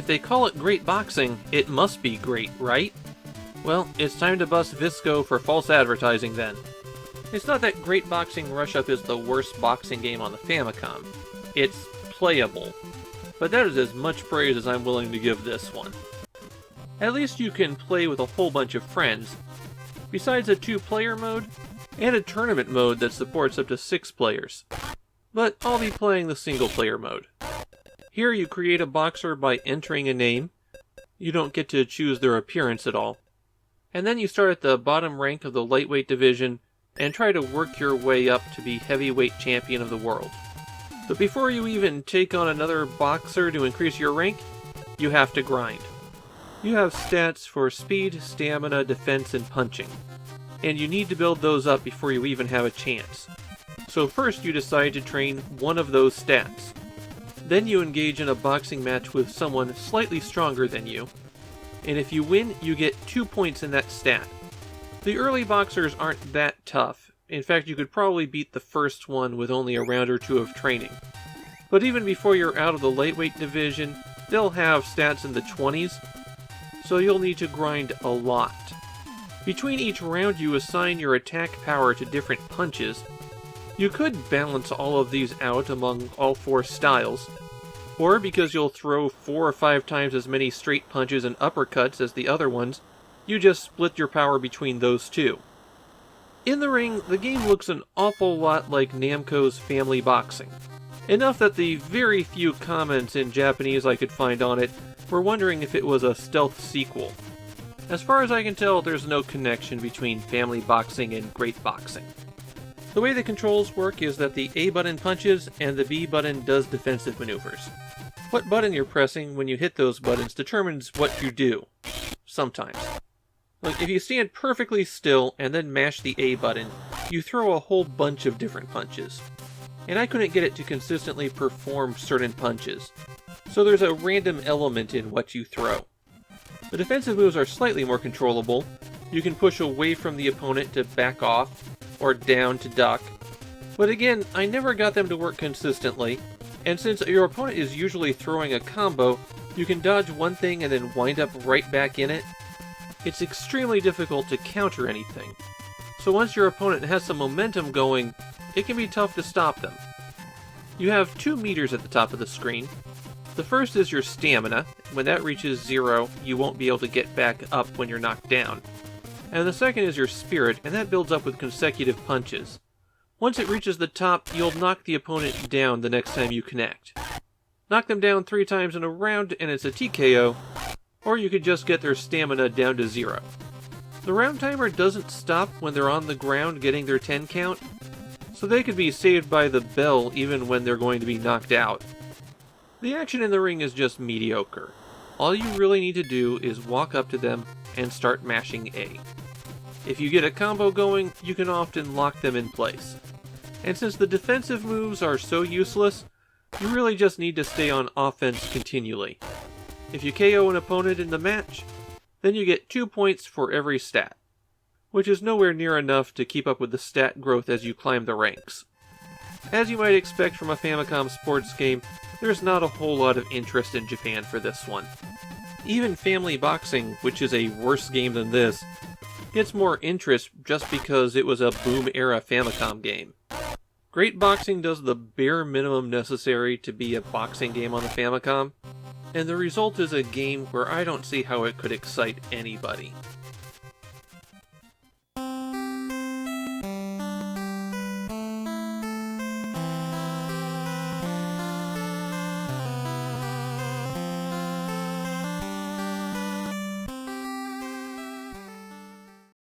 If they call it great boxing, it must be great, right? Well, it's time to bust Visco for false advertising then. It's not that Great Boxing Rush-Up is the worst boxing game on the Famicom. It's playable. But that is as much praise as I'm willing to give this one. At least you can play with a whole bunch of friends. Besides a 2-player mode, and a tournament mode that supports up to 6 players. But I'll be playing the single-player mode. Here you create a boxer by entering a name. You don't get to choose their appearance at all. And then you start at the bottom rank of the lightweight division and try to work your way up to be heavyweight champion of the world. But before you even take on another boxer to increase your rank, you have to grind. You have stats for speed, stamina, defense, and punching. And you need to build those up before you even have a chance. So first you decide to train one of those stats. Then you engage in a boxing match with someone slightly stronger than you. And if you win, you get 2 points in that stat. The early boxers aren't that tough. In fact, you could probably beat the first one with only a round or 2 of training. But even before you're out of the lightweight division, they'll have stats in the 20s, so you'll need to grind a lot. Between each round you assign your attack power to different punches. You could balance all of these out among all 4 styles, or because you'll throw 4 or 5 times as many straight punches and uppercuts as the other ones, you just split your power between those 2. In the ring, the game looks an awful lot like Namco's Family Boxing. Enough that the very few comments in Japanese I could find on it were wondering if it was a stealth sequel. As far as I can tell, there's no connection between Family Boxing and Great Boxing. The way the controls work is that the A button punches and the B button does defensive maneuvers. What button you're pressing when you hit those buttons determines what you do. Sometimes. Like, if you stand perfectly still and then mash the A button, you throw a whole bunch of different punches. And I couldn't get it to consistently perform certain punches. So there's a random element in what you throw. The defensive moves are slightly more controllable. You can push away from the opponent to back off, or down to duck. But again, I never got them to work consistently, and since your opponent is usually throwing a combo, you can dodge one thing and then wind up right back in it. It's extremely difficult to counter anything. So once your opponent has some momentum going, it can be tough to stop them. You have 2 meters at the top of the screen. The first is your stamina. When that reaches 0, you won't be able to get back up when you're knocked down. And the second is your spirit, and that builds up with consecutive punches. Once it reaches the top, you'll knock the opponent down the next time you connect. Knock them down 3 times in a round, and it's a TKO, or you could just get their stamina down to 0. The round timer doesn't stop when they're on the ground getting their 10 count, so they could be saved by the bell even when they're going to be knocked out. The action in the ring is just mediocre. All you really need to do is walk up to them and start mashing A. If you get a combo going, you can often lock them in place. And since the defensive moves are so useless, you really just need to stay on offense continually. If you KO an opponent in the match, then you get 2 points for every stat, which is nowhere near enough to keep up with the stat growth as you climb the ranks. As you might expect from a Famicom sports game, there's not a whole lot of interest in Japan for this one. Even Family Boxing, which is a worse game than this, gets more interest just because it was a boom-era Famicom game. Great Boxing does the bare minimum necessary to be a boxing game on the Famicom, and the result is a game where I don't see how it could excite anybody.